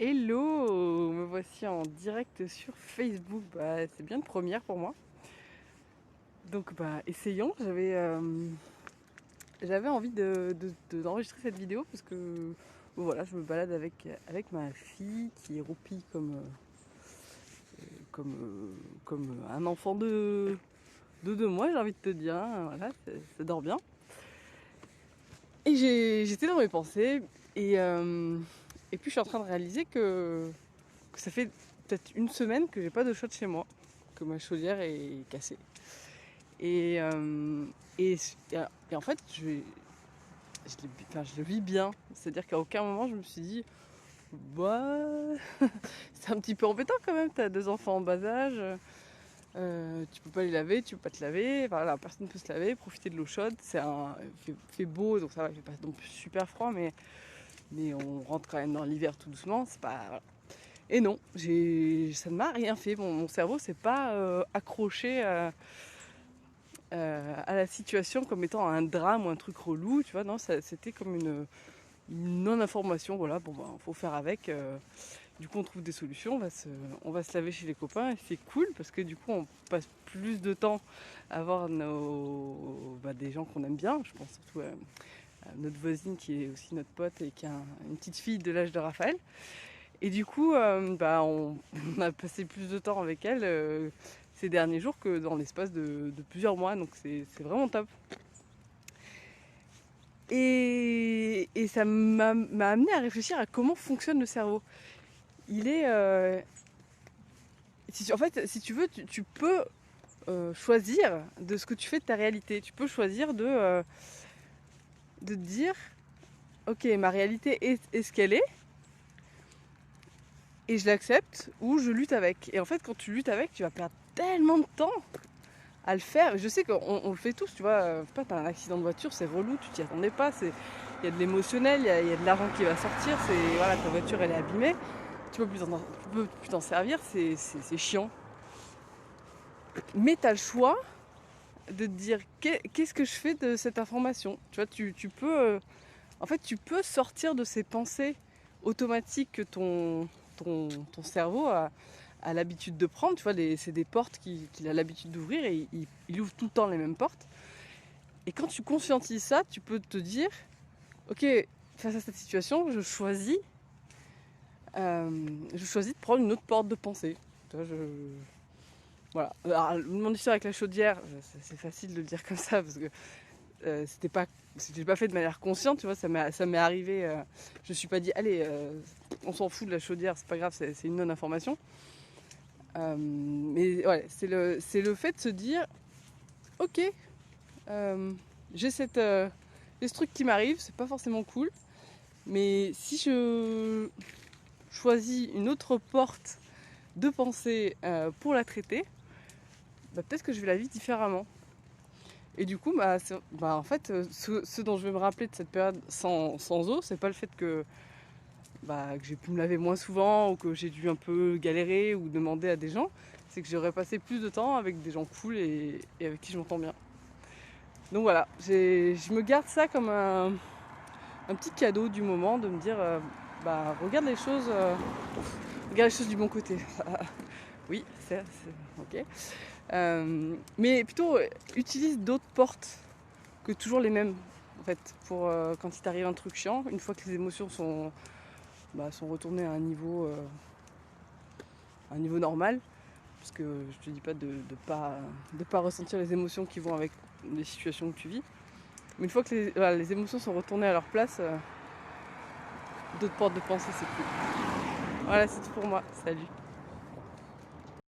Hello, me voici en direct sur Facebook. C'est bien une première pour moi. Donc essayons. J'avais envie d'enregistrer cette vidéo parce que voilà, je me balade avec ma fille qui est roupie comme un enfant de 2 mois, j'ai envie de te dire. Voilà, ça dort bien. Et j'étais dans mes pensées et puis je suis en train de réaliser que ça fait peut-être une semaine que j'ai pas d'eau chaude chez moi, que ma chaudière est cassée. Et, euh, et, et en fait, je le vis bien. C'est-à-dire qu'à aucun moment je me suis dit, bah, c'est un petit peu embêtant quand même, t'as 2 enfants en bas âge, tu peux pas les laver, tu peux pas te laver, voilà, personne ne peut se laver, profiter de l'eau chaude. Fait beau, donc ça va, il fait pas non plus super froid, mais on rentre quand même dans l'hiver tout doucement, c'est pas... Voilà. Et non, ça ne m'a rien fait. Mon cerveau s'est pas accroché à la situation comme étant un drame ou un truc relou, tu vois. Non, c'était comme une non-information. Voilà, faut faire avec. Du coup, on trouve des solutions. On va se laver chez les copains et c'est cool parce que du coup, on passe plus de temps à voir des gens qu'on aime bien. Je pense surtout à notre voisine qui est aussi notre pote et qui a une petite fille de l'âge de Raphaël. Et du coup, on a passé plus de temps avec elle ces derniers jours que dans l'espace de plusieurs mois. Donc c'est vraiment top. Et ça m'a amené à réfléchir à comment fonctionne le cerveau. Il est... en fait, si tu veux, tu peux choisir de ce que tu fais de ta réalité. Tu peux choisir de te dire, ok, ma réalité est ce qu'elle est. Et je l'accepte ou je lutte avec. Et en fait, quand tu luttes avec, tu vas perdre tellement de temps à le faire. Je sais qu'on le fait tous, tu vois. T'as un accident de voiture, c'est relou, tu t'y attendais pas. Il y a de l'émotionnel, il y a de l'argent qui va sortir. Voilà, ta voiture elle est abîmée, tu peux plus t'en servir, c'est chiant. Mais tu as le choix de te dire qu'est-ce que je fais de cette information. Tu vois, tu peux, en fait, tu peux sortir de ces pensées automatiques que ton cerveau a l'habitude de prendre. Tu vois, c'est des portes qu'il a l'habitude d'ouvrir et il ouvre tout le temps les mêmes portes. Et quand tu conscientises ça, tu peux te dire, ok, face à cette situation, je choisis de prendre une autre porte de pensée. Tu vois, voilà. Alors, mon histoire avec la chaudière, c'est facile de le dire comme ça parce que c'était pas fait de manière consciente, tu vois, ça m'est arrivé, je me suis pas dit allez, on s'en fout de la chaudière, c'est pas grave, c'est une non-information. Mais ouais, c'est le fait de se dire ok, j'ai ce truc qui m'arrive, c'est pas forcément cool, mais si je choisis une autre porte de pensée pour la traiter, peut-être que je vais la vivre différemment. Et du coup, en fait, ce dont je vais me rappeler de cette période sans eau, c'est pas le fait que j'ai pu me laver moins souvent ou que j'ai dû un peu galérer ou demander à des gens, c'est que j'aurais passé plus de temps avec des gens cool et avec qui je m'entends bien. Donc voilà, je me garde ça comme un petit cadeau du moment de me dire regarde les choses du bon côté. Oui, c'est ok. Mais plutôt utilise d'autres portes que toujours les mêmes en fait pour quand il t'arrive un truc chiant, une fois que les émotions sont retournées à un niveau normal, parce que je te dis pas de pas ressentir les émotions qui vont avec les situations que tu vis, mais une fois que les émotions sont retournées à leur place, d'autres portes de pensée c'est cool. Voilà, c'est tout pour moi, salut.